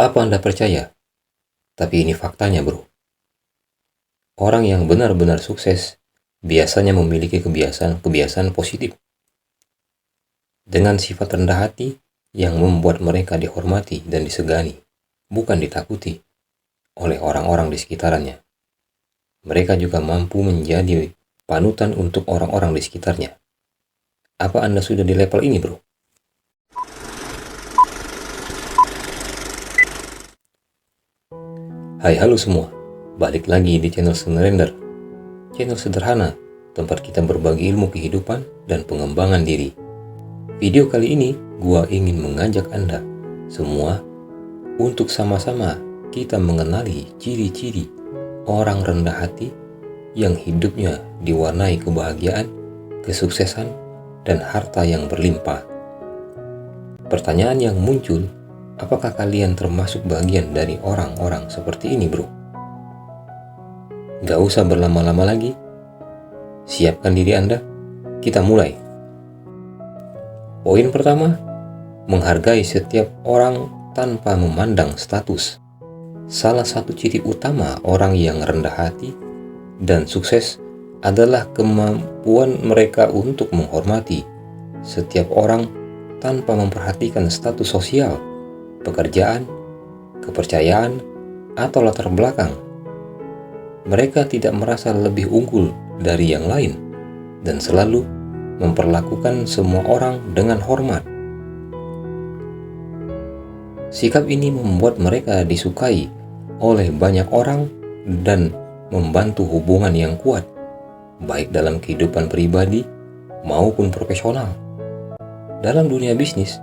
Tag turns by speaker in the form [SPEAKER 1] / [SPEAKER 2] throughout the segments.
[SPEAKER 1] Apa Anda percaya? Tapi ini faktanya, bro. Orang yang benar-benar sukses biasanya memiliki kebiasaan positif dengan sifat rendah hati yang membuat mereka dihormati dan disegani, bukan ditakuti oleh orang-orang di sekitarnya. Mereka juga mampu menjadi panutan untuk orang-orang di sekitarnya. Apa Anda sudah di level ini, bro? Hai, halo semua. Balik lagi di channel Surrender. Channel sederhana, tempat kita berbagi ilmu kehidupan dan pengembangan diri. Video kali ini, gua ingin mengajak Anda semua untuk sama-sama kita mengenali ciri-ciri orang rendah hati yang hidupnya diwarnai kebahagiaan, kesuksesan, dan harta yang berlimpah. Pertanyaan yang muncul, apakah kalian termasuk bagian dari orang-orang seperti ini, bro? Gak usah berlama-lama lagi. Siapkan diri Anda. Kita mulai. Poin pertama, menghargai setiap orang tanpa memandang status. Salah satu ciri utama orang yang rendah hati dan sukses adalah kemampuan mereka untuk menghormati setiap orang tanpa memperhatikan status sosial, pekerjaan, kepercayaan, atau latar belakang. Mereka tidak merasa lebih unggul dari yang lain dan selalu memperlakukan semua orang dengan hormat. Sikap ini membuat mereka disukai oleh banyak orang dan membantu hubungan yang kuat, baik dalam kehidupan pribadi maupun profesional. Dalam dunia bisnis,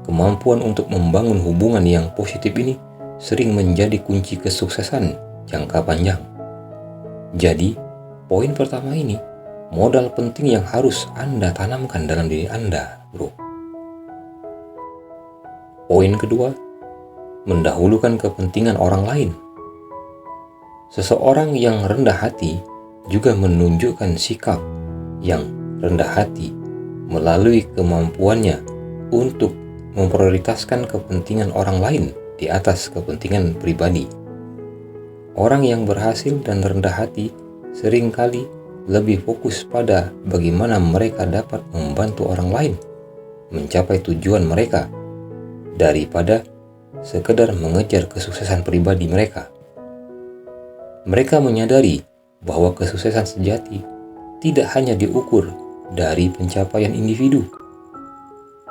[SPEAKER 1] kemampuan untuk membangun hubungan yang positif ini sering menjadi kunci kesuksesan jangka panjang. Jadi, poin pertama ini modal penting yang harus Anda tanamkan dalam diri Anda, bro. Poin kedua, mendahulukan kepentingan orang lain. Seseorang yang rendah hati juga menunjukkan sikap yang rendah hati melalui kemampuannya untuk memprioritaskan kepentingan orang lain di atas kepentingan pribadi. Orang yang berhasil dan rendah hati seringkali lebih fokus pada bagaimana mereka dapat membantu orang lain mencapai tujuan mereka daripada sekedar mengejar kesuksesan pribadi mereka. Mereka menyadari bahwa kesuksesan sejati tidak hanya diukur dari pencapaian individu,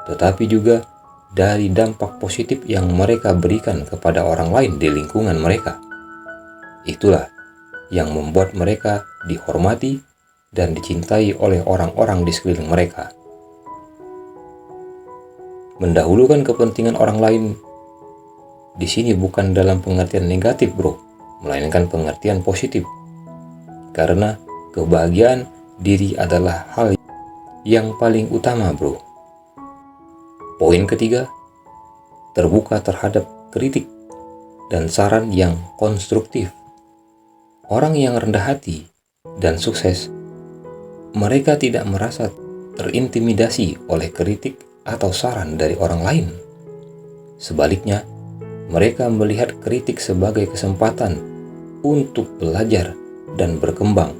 [SPEAKER 1] tetapi juga dari dampak positif yang mereka berikan kepada orang lain di lingkungan mereka. Itulah yang membuat mereka dihormati dan dicintai oleh orang-orang di sekeliling mereka. Mendahulukan kepentingan orang lain di sini bukan dalam pengertian negatif, bro, melainkan pengertian positif. Karena kebahagiaan diri adalah hal yang paling utama, bro. Poin ketiga, terbuka terhadap kritik dan saran yang konstruktif. Orang yang rendah hati dan sukses, mereka tidak merasa terintimidasi oleh kritik atau saran dari orang lain. Sebaliknya, mereka melihat kritik sebagai kesempatan untuk belajar dan berkembang.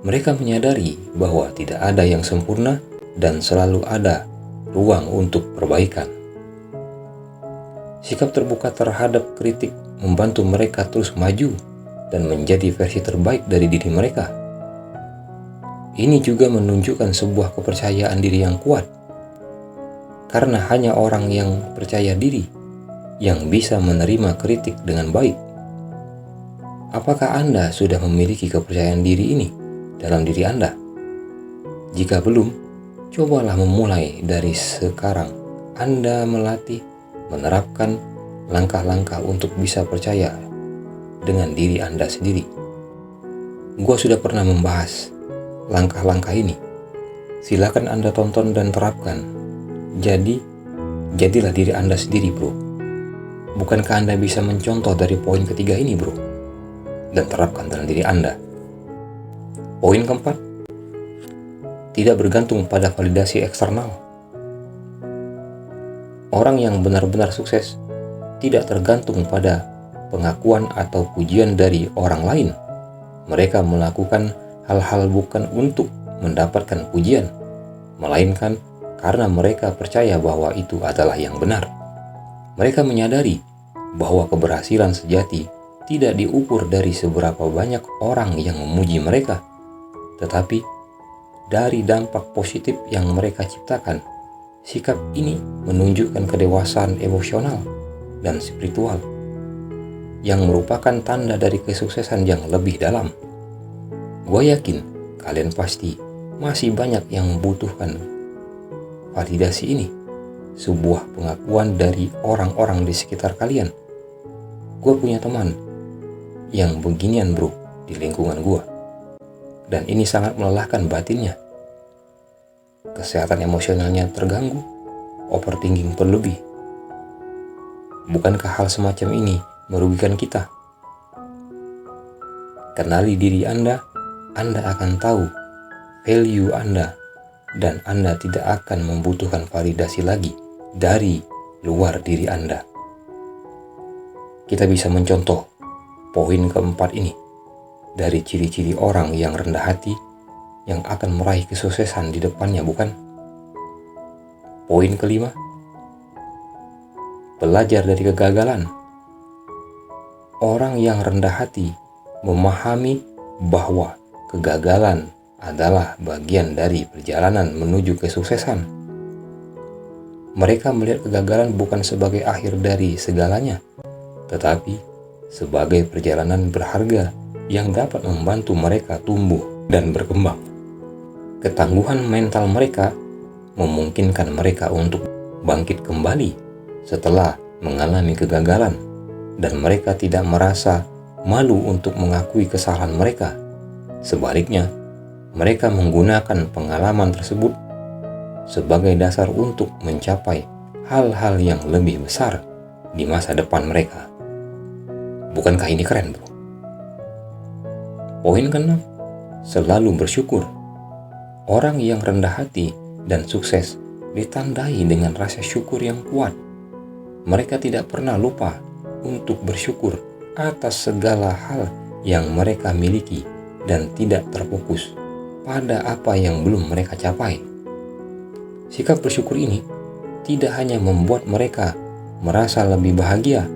[SPEAKER 1] Mereka menyadari bahwa tidak ada yang sempurna dan selalu ada ruang untuk perbaikan. Sikap terbuka terhadap kritik membantu mereka terus maju dan menjadi versi terbaik dari diri mereka. Ini juga menunjukkan sebuah kepercayaan diri yang kuat, karena hanya orang yang percaya diri yang bisa menerima kritik dengan baik. Apakah Anda sudah memiliki kepercayaan diri ini dalam diri Anda? Jika belum, cobalah memulai dari sekarang. Anda melatih, menerapkan langkah-langkah untuk bisa percaya dengan diri Anda sendiri. Gua sudah pernah membahas langkah-langkah ini. Silakan Anda tonton dan terapkan. Jadilah diri Anda sendiri, bro. Bukankah Anda bisa mencontoh dari poin ketiga ini, bro? Dan terapkan dalam diri Anda. Poin keempat, tidak bergantung pada validasi eksternal. Orang yang benar-benar sukses tidak tergantung pada pengakuan atau pujian dari orang lain. Mereka melakukan hal-hal bukan untuk mendapatkan pujian, melainkan karena mereka percaya bahwa itu adalah yang benar. Mereka menyadari bahwa keberhasilan sejati tidak diukur dari seberapa banyak orang yang memuji mereka, tetapi dari dampak positif yang mereka ciptakan. Sikap ini menunjukkan kedewasaan emosional dan spiritual yang merupakan tanda dari kesuksesan yang lebih dalam. Gue yakin kalian pasti masih banyak yang membutuhkan validasi ini, sebuah pengakuan dari orang-orang di sekitar kalian. Gue punya teman yang beginian bro di lingkungan gue, dan ini sangat melelahkan batinnya. Kesehatan emosionalnya terganggu, overthinking berlebih. Bukankah hal semacam ini merugikan kita? Kenali diri Anda akan tahu value Anda, dan Anda tidak akan membutuhkan validasi lagi dari luar diri Anda. Kita bisa mencontoh poin keempat ini dari ciri-ciri orang yang rendah hati yang akan meraih kesuksesan di depannya, bukan? Poin kelima, belajar dari kegagalan. Orang yang rendah hati memahami bahwa kegagalan adalah bagian dari perjalanan menuju kesuksesan. Mereka melihat kegagalan bukan sebagai akhir dari segalanya, tetapi sebagai perjalanan berharga yang dapat membantu mereka tumbuh dan berkembang. Ketangguhan mental mereka memungkinkan mereka untuk bangkit kembali setelah mengalami kegagalan, dan mereka tidak merasa malu untuk mengakui kesalahan mereka. Sebaliknya, mereka menggunakan pengalaman tersebut sebagai dasar untuk mencapai hal-hal yang lebih besar di masa depan mereka. Bukankah ini keren, bro? Poin ke-6, selalu bersyukur. Orang yang rendah hati dan sukses ditandai dengan rasa syukur yang kuat. Mereka tidak pernah lupa untuk bersyukur atas segala hal yang mereka miliki dan tidak terfokus pada apa yang belum mereka capai. Sikap bersyukur ini tidak hanya membuat mereka merasa lebih bahagia,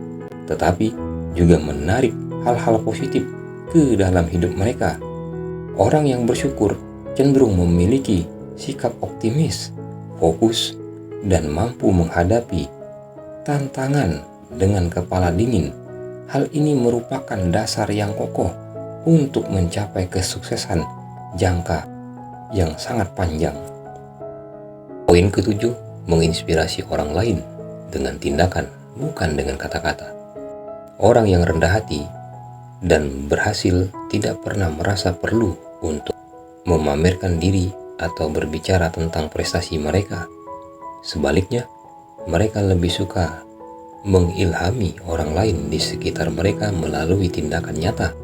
[SPEAKER 1] tetapi juga menarik hal-hal positif ke dalam hidup mereka. Orang yang bersyukur cenderung memiliki sikap optimis, fokus, dan mampu menghadapi tantangan dengan kepala dingin. Hal ini merupakan dasar yang kokoh untuk mencapai kesuksesan jangka yang sangat panjang. Poin ke-7, menginspirasi orang lain dengan tindakan, bukan dengan kata-kata. Orang yang rendah hati dan berhasil tidak pernah merasa perlu untuk memamerkan diri atau berbicara tentang prestasi mereka. Sebaliknya, mereka lebih suka mengilhami orang lain di sekitar mereka melalui tindakan nyata.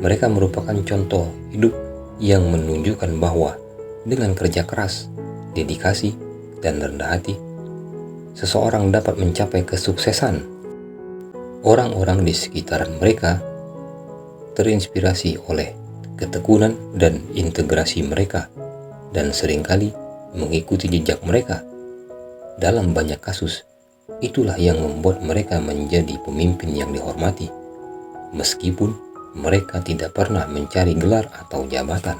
[SPEAKER 1] Mereka merupakan contoh hidup yang menunjukkan bahwa dengan kerja keras, dedikasi, dan rendah hati, seseorang dapat mencapai kesuksesan. Orang-orang di sekitaran mereka terinspirasi oleh ketekunan dan integrasi mereka, dan seringkali mengikuti jejak mereka. Dalam banyak kasus, itulah yang membuat mereka menjadi pemimpin yang dihormati, meskipun mereka tidak pernah mencari gelar atau jabatan.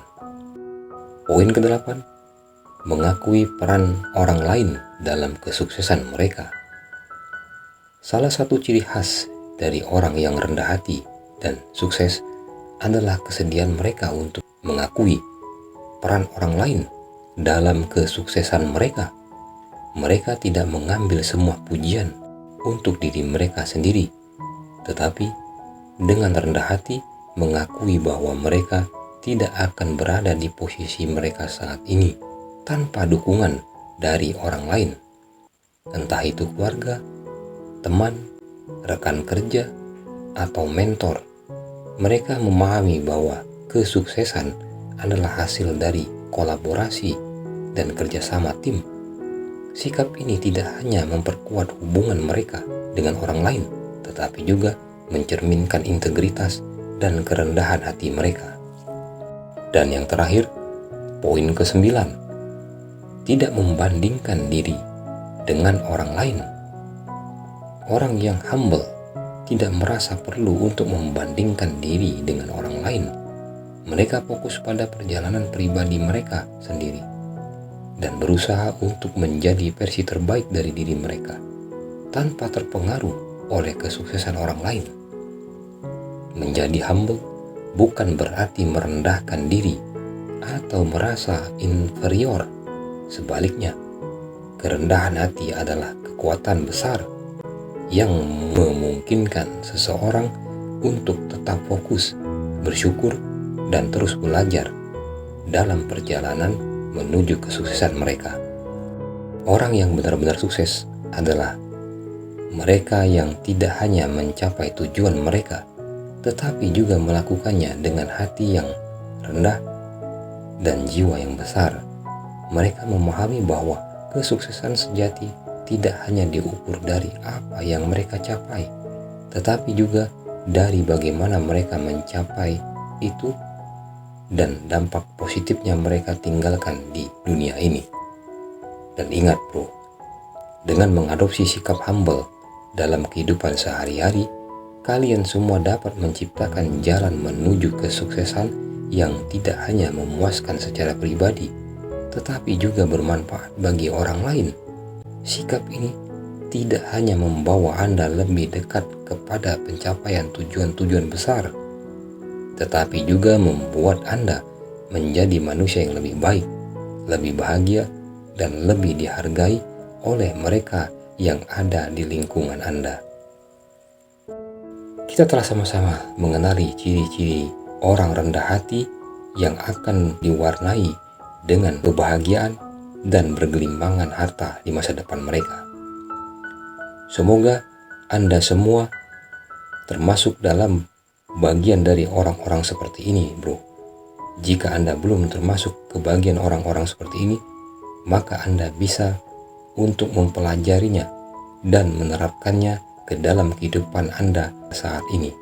[SPEAKER 1] Poin ke-8, mengakui peran orang lain dalam kesuksesan mereka. Salah satu ciri khas dari orang yang rendah hati dan sukses adalah kesediaan mereka untuk mengakui peran orang lain dalam kesuksesan mereka. Mereka tidak mengambil semua pujian untuk diri mereka sendiri, tetapi dengan rendah hati mengakui bahwa mereka tidak akan berada di posisi mereka saat ini tanpa dukungan dari orang lain, entah itu keluarga, teman, rekan kerja, atau mentor. Mereka memahami bahwa kesuksesan adalah hasil dari kolaborasi dan kerjasama tim. Sikap ini tidak hanya memperkuat hubungan mereka dengan orang lain, tetapi juga mencerminkan integritas dan kerendahan hati mereka. Dan yang terakhir, poin ke-9, tidak membandingkan diri dengan orang lain. Orang yang humble tidak merasa perlu untuk membandingkan diri dengan orang lain. Mereka fokus pada perjalanan pribadi mereka sendiri dan berusaha untuk menjadi versi terbaik dari diri mereka tanpa terpengaruh oleh kesuksesan orang lain. Menjadi humble bukan berarti merendahkan diri atau merasa inferior. Sebaliknya, kerendahan hati adalah kekuatan besar yang memungkinkan seseorang untuk tetap fokus, bersyukur, dan terus belajar dalam perjalanan menuju kesuksesan mereka. Orang yang benar-benar sukses adalah mereka yang tidak hanya mencapai tujuan mereka, tetapi juga melakukannya dengan hati yang rendah dan jiwa yang besar. Mereka memahami bahwa kesuksesan sejati tidak hanya diukur dari apa yang mereka capai, tetapi juga dari bagaimana mereka mencapai itu dan dampak positifnya mereka tinggalkan di dunia ini. Dan ingat bro, dengan mengadopsi sikap humble dalam kehidupan sehari-hari, kalian semua dapat menciptakan jalan menuju kesuksesan yang tidak hanya memuaskan secara pribadi, tetapi juga bermanfaat bagi orang lain. Sikap ini tidak hanya membawa Anda lebih dekat kepada pencapaian tujuan-tujuan besar, tetapi juga membuat Anda menjadi manusia yang lebih baik, lebih bahagia, dan lebih dihargai oleh mereka yang ada di lingkungan Anda. Kita telah sama-sama mengenali ciri-ciri orang rendah hati yang akan diwarnai dengan kebahagiaan dan bergelimbangan harta di masa depan mereka. Semoga Anda semua termasuk dalam bagian dari orang-orang seperti ini, bro. Jika Anda belum termasuk ke bagian orang-orang seperti ini, maka Anda bisa untuk mempelajarinya dan menerapkannya ke dalam kehidupan Anda saat ini.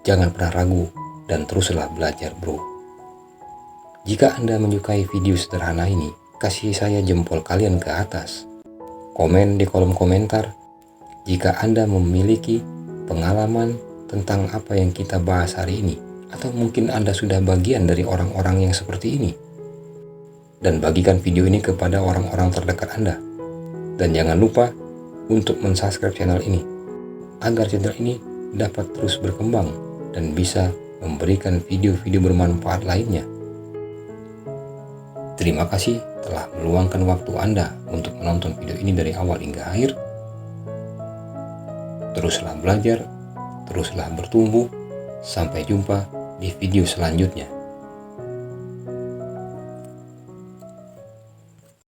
[SPEAKER 1] Jangan pernah ragu dan teruslah belajar, bro. Jika Anda menyukai video sederhana ini, kasih saya jempol kalian ke atas. Komen di kolom komentar jika Anda memiliki pengalaman tentang apa yang kita bahas hari ini, atau mungkin Anda sudah bagian dari orang-orang yang seperti ini. Dan bagikan video ini kepada orang-orang terdekat Anda. Dan jangan lupa untuk mensubscribe channel ini, agar channel ini dapat terus berkembang dan bisa memberikan video-video bermanfaat lainnya. Terima kasih telah meluangkan waktu Anda untuk menonton video ini dari awal hingga akhir. Teruslah belajar, teruslah bertumbuh. Sampai jumpa di video selanjutnya.